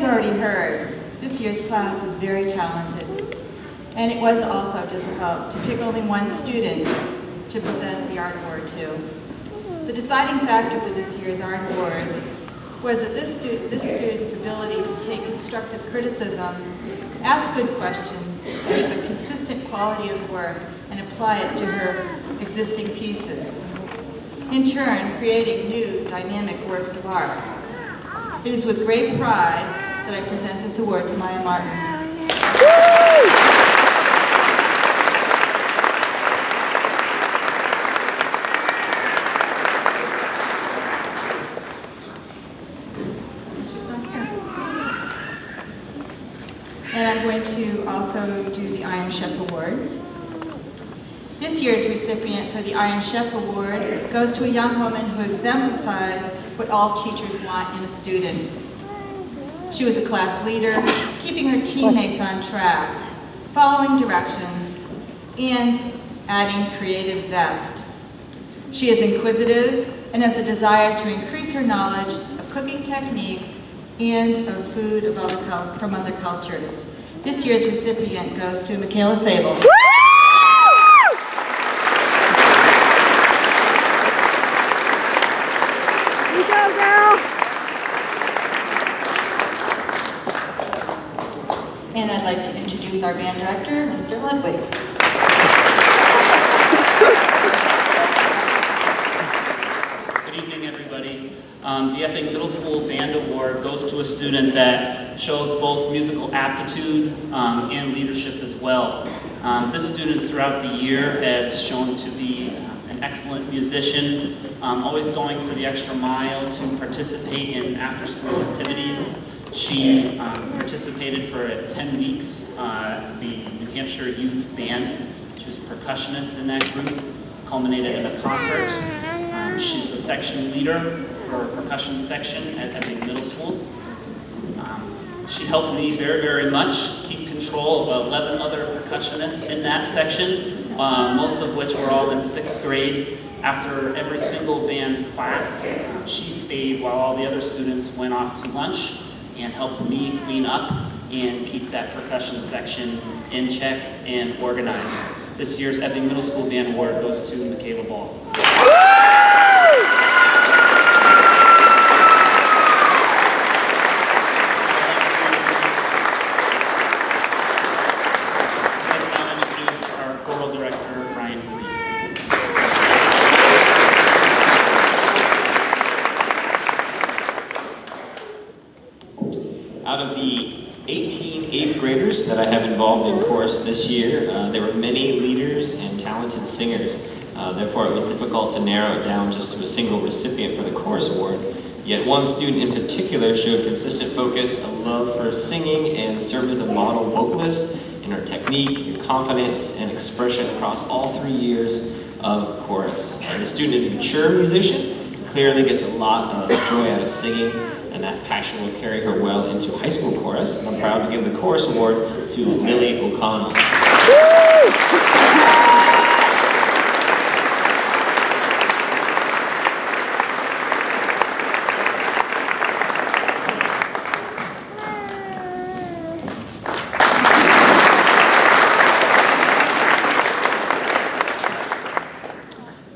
you've already heard, this year's class is very talented. And it was also difficult to pick only one student to present the art award to. The deciding factor for this year's art award was that this student's ability to take constructive criticism, ask good questions, keep a consistent quality of work, and apply it to her existing pieces. In turn, creating new, dynamic works of art. It is with great pride that I present this award to Maya Martin. And I'm going to also do the Iron Chef Award. This year's recipient for the Iron Chef Award goes to a young woman who exemplifies what all teachers want in a student. She was a class leader, keeping her teammates on track, following directions, and adding creative zest. She is inquisitive and has a desire to increase her knowledge of cooking techniques and of food from other cultures. This year's recipient goes to Michaela Sable. You go, girl! And I'd like to introduce our band director, Mr. Ludwig. Good evening, everybody. The Epping Middle School Band Award goes to a student that shows both musical aptitude and leadership as well. This student throughout the year has shown to be an excellent musician, always going for the extra mile to participate in after-school activities. She participated for 10 weeks, the New Hampshire Youth Band. She was a percussionist in that group, culminated in a concert. She's the section leader for a percussion section at Epping Middle School. She helped me very, very much keep control of 11 other percussionists in that section, most of which were all in 6th grade. After every single band class, she stayed while all the other students went off to lunch and helped me clean up and keep that percussion section in check and organized. This year's Epping Middle School Band Award goes to Michaela Ball. Out of the 18 8th graders that I have involved in chorus this year, there were many leaders and talented singers. Therefore, it was difficult to narrow it down just to a single recipient for the chorus award. Yet one student in particular showed consistent focus, a love for singing, and served as a model vocalist in her technique, confidence, and expression across all 3 years of chorus. The student is a mature musician, clearly gets a lot of joy out of singing, and that passion will carry her well into high school chorus. And I'm proud to give the chorus award to Lily O'Connell.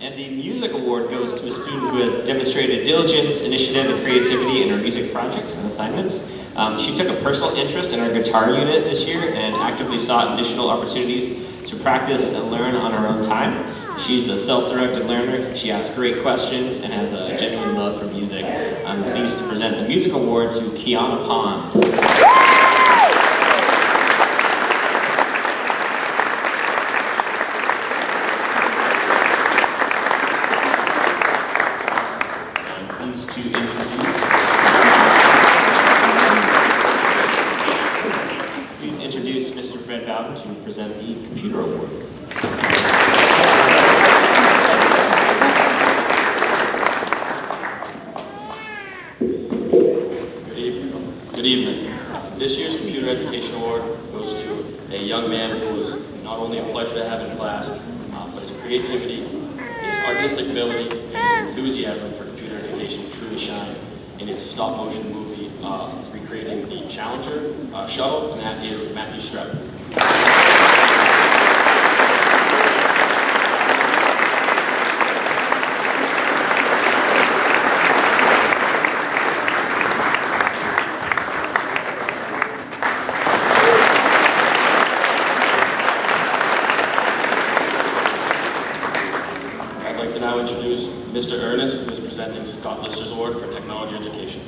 And the music award goes to a student who has demonstrated diligence, initiative, and creativity in her music projects and assignments. She took a personal interest in our guitar unit this year and actively sought additional opportunities to practice and learn on her own time. She's a self-directed learner, she asks great questions, and has a genuine love for music. I'm pleased to present the music award to Kiana Pond. Please introduce Mr. Fred Bowden to present the computer award. Good evening. This year's Computer Education Award goes to a young man who was not only a pleasure to have in class, but his creativity, his artistic ability, and his enthusiasm for computer education truly shine in his stop-motion movie, creating the Challenger shuttle, and that is Matthew Stroud. I'd like to now introduce Mr. Ernest, who is presenting Scott Lister's Award for Technology Education.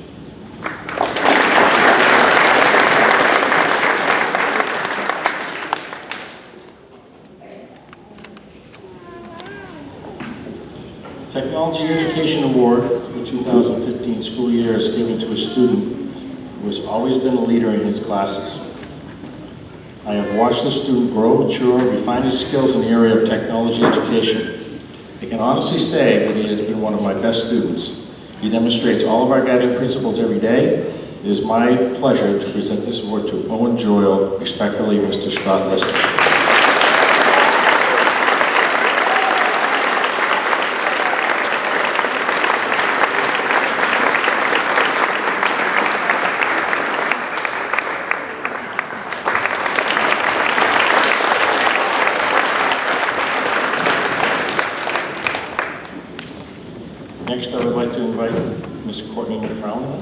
Technology Education Award for the 2015 school year is given to a student who has always been a leader in his classes. I have watched the student grow, mature, and refine his skills in the area of technology education. I can honestly say that he has been one of my best students. He demonstrates all of our guiding principles every day. It is my pleasure to present this award to Owen Joyle, respectfully, Mr. Scott Lister. Next, I would like to invite Ms. Courtney McFarland.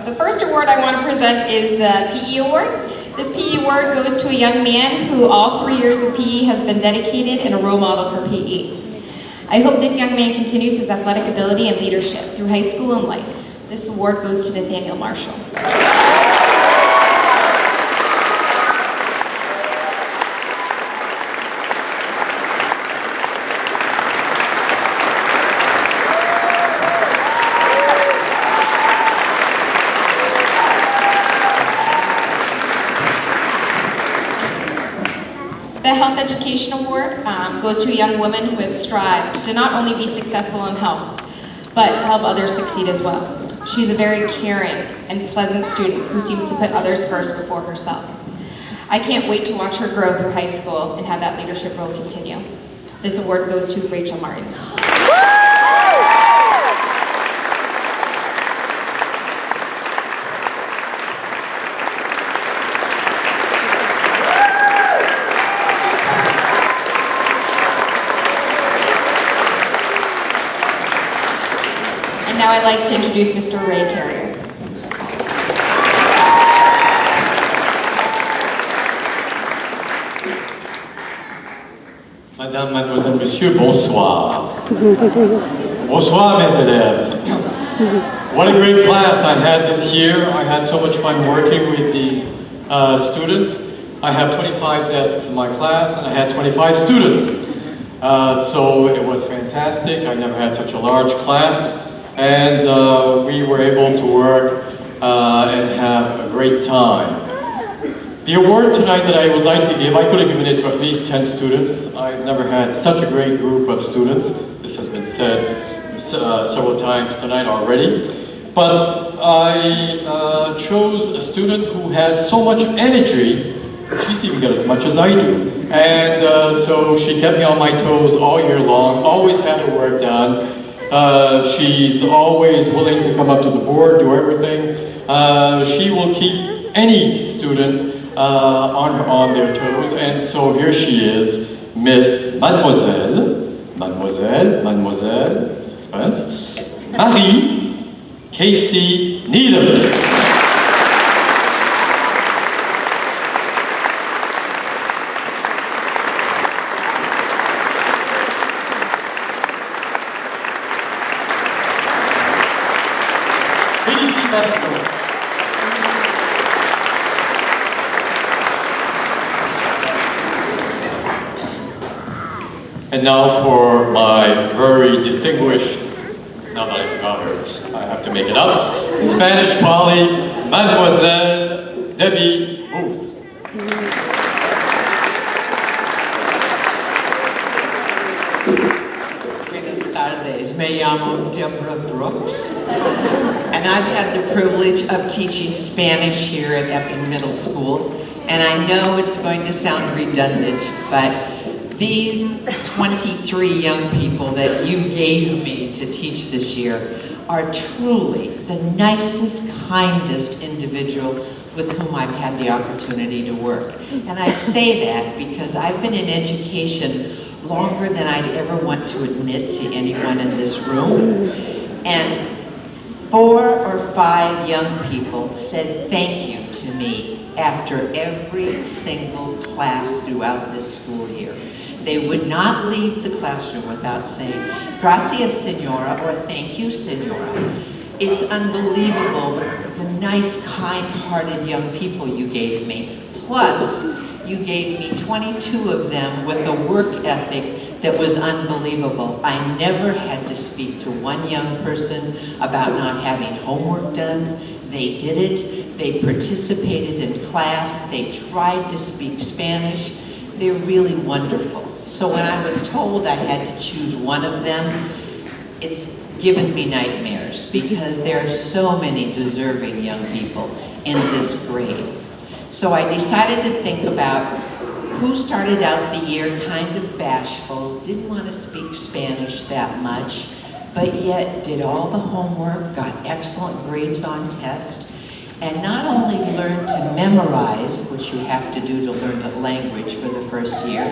The first award I want to present is the PE Award. This PE Award goes to a young man who all 3 years of PE has been dedicated and a role model for PE. I hope this young man continues his athletic ability and leadership through high school and life. This award goes to Nathaniel Marshall. The Health Education Award goes to a young woman who has strived to not only be successful in health, but to help others succeed as well. She's a very caring and pleasant student who seems to put others first before herself. I can't wait to watch her grow through high school and have that leadership role continue. This award goes to Rachel Martin. And now I'd like to introduce Mr. Ray Carrier. Madame, Mademoiselle, Monsieur, bonsoir. Bonsoir, mes élèves. What a great class I had this year. I had so much fun working with these students. I have 25 desks in my class, and I had 25 students. So it was fantastic. I never had such a large class. And we were able to work and have a great time. The award tonight that I would like to give, I could have given it to at least 10 students. I've never had such a great group of students. This has been said several times tonight already. But I chose a student who has so much energy. She's even got as much as I do. And so she kept me on my toes all year long, always had her work done. She's always willing to come up to the board, do everything. She will keep any student on their toes, and so here she is, Miss Mademoiselle, suspense, Marie Casey Needham. Félicitations. And now for my very distinguished, now that I forgot her, I have to make it up, Spanish colleague, Mademoiselle Debbie Booth. Buenas tardes. Me llamo Deborah Brooks, and I've had the privilege of teaching Spanish here at Epping Middle School. And I know it's going to sound redundant, but these 23 young people that you gave me to teach this year are truly the nicest, kindest individual with whom I've had the opportunity to work. And I say that because I've been in education longer than I'd ever want to admit to anyone in this room. And 4 or 5 young people said thank you to me after every single class throughout this school year. They would not leave the classroom without saying, "Gracias, Senora," or "Thank you, Senora." It's unbelievable the nice, kind-hearted young people you gave me. Plus, you gave me 22 of them with a work ethic that was unbelievable. I never had to speak to one young person about not having homework done. They did it. They participated in class. They tried to speak Spanish. They're really wonderful. So when I was told I had to choose one of them, it's given me nightmares because there are so many deserving young people in this grade. So I decided to think about who started out the year kind of bashful, didn't want to speak Spanish that much, but yet did all the homework, got excellent grades on tests, and not only learned to memorize, which you have to do to learn a language for the first year,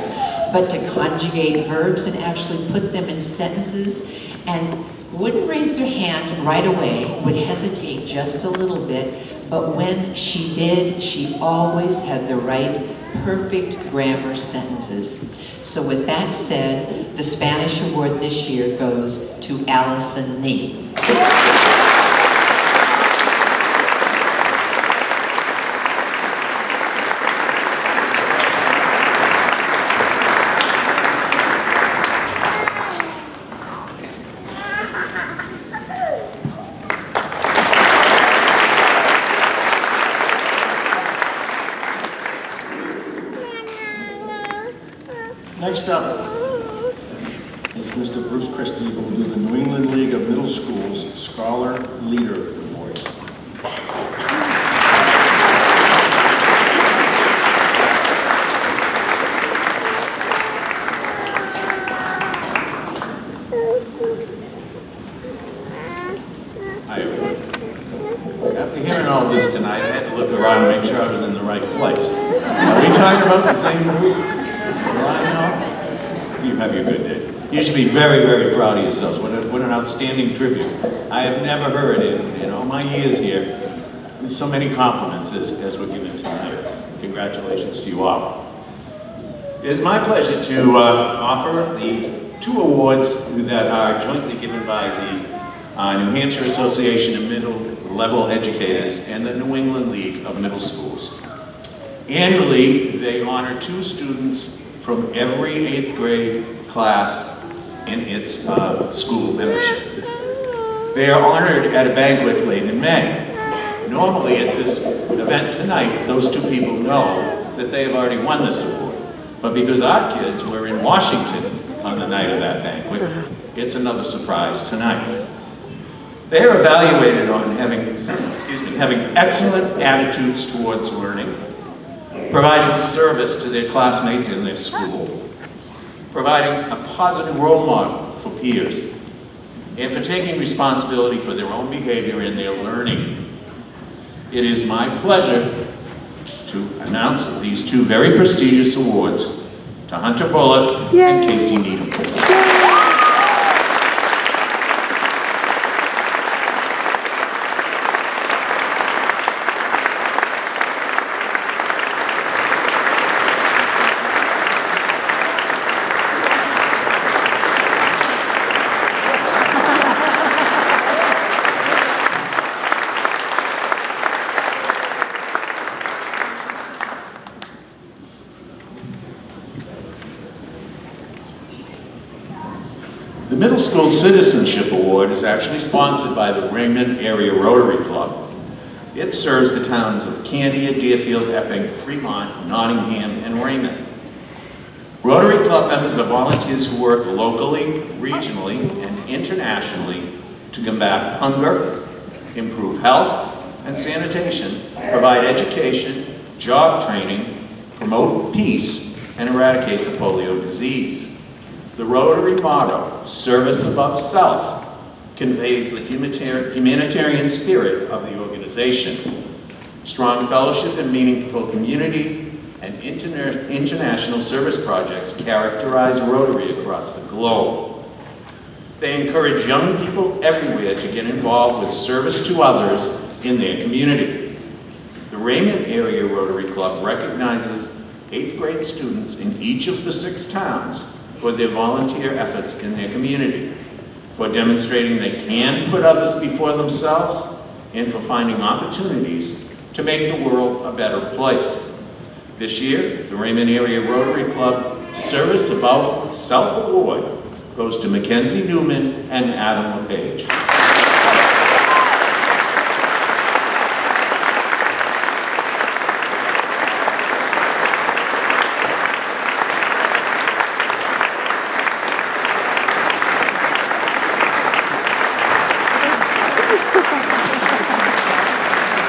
but to conjugate verbs and actually put them in sentences, and wouldn't raise their hand right away, would hesitate just a little bit, but when she did, she always had the right, perfect grammar sentences. So with that said, the Spanish award this year goes to Allison Nee. Next up is Mr. Bruce Christie, who will do the New England League of Middle Schools Scholar Leader Award. Hi, everyone. After hearing all this tonight, I had to look around and make sure I was in the right place. Are we talking about the same group? You have your good day. You should be very, very proud of yourselves. What an outstanding tribute. I have never heard in all my years here so many compliments as were given tonight. Congratulations to you all. It is my pleasure to offer the 2 awards that are jointly given by the New Hampshire Association of Middle-Level Educators and the New England League of Middle Schools. Annually, they honor 2 students from every 8th grade class in its school membership. They are honored at a banquet late in May. Normally at this event tonight, those 2 people know that they have already won this award. But because our kids were in Washington on the night of that banquet, it's another surprise tonight. They are evaluated on having excellent attitudes towards learning, providing service to their classmates in their school, providing a positive role model for peers, and for taking responsibility for their own behavior and their learning. It is my pleasure to announce these 2 very prestigious awards to Hunter Bullock and Casey Needham. The Middle School Citizenship Award is actually sponsored by the Raymond Area Rotary Club. It serves the towns of Candia, Deerfield, Epping, Fremont, Nottingham, and Raymond. Rotary Club members are volunteers who work locally, regionally, and internationally to combat hunger, improve health and sanitation, provide education, job training, promote peace, and eradicate the polio disease. The Rotary motto, service above self, conveys the humanitarian spirit of the organization. Strong fellowship and meaningful community and international service projects characterize Rotary across the globe. They encourage young people everywhere to get involved with service to others in their community. The Raymond Area Rotary Club recognizes 8th grade students in each of the 6 towns for their volunteer efforts in their community, for demonstrating they can put others before themselves, and for finding opportunities to make the world a better place. This year, the Raymond Area Rotary Club Service Above Self Award goes to Mackenzie Newman and Adam LePage.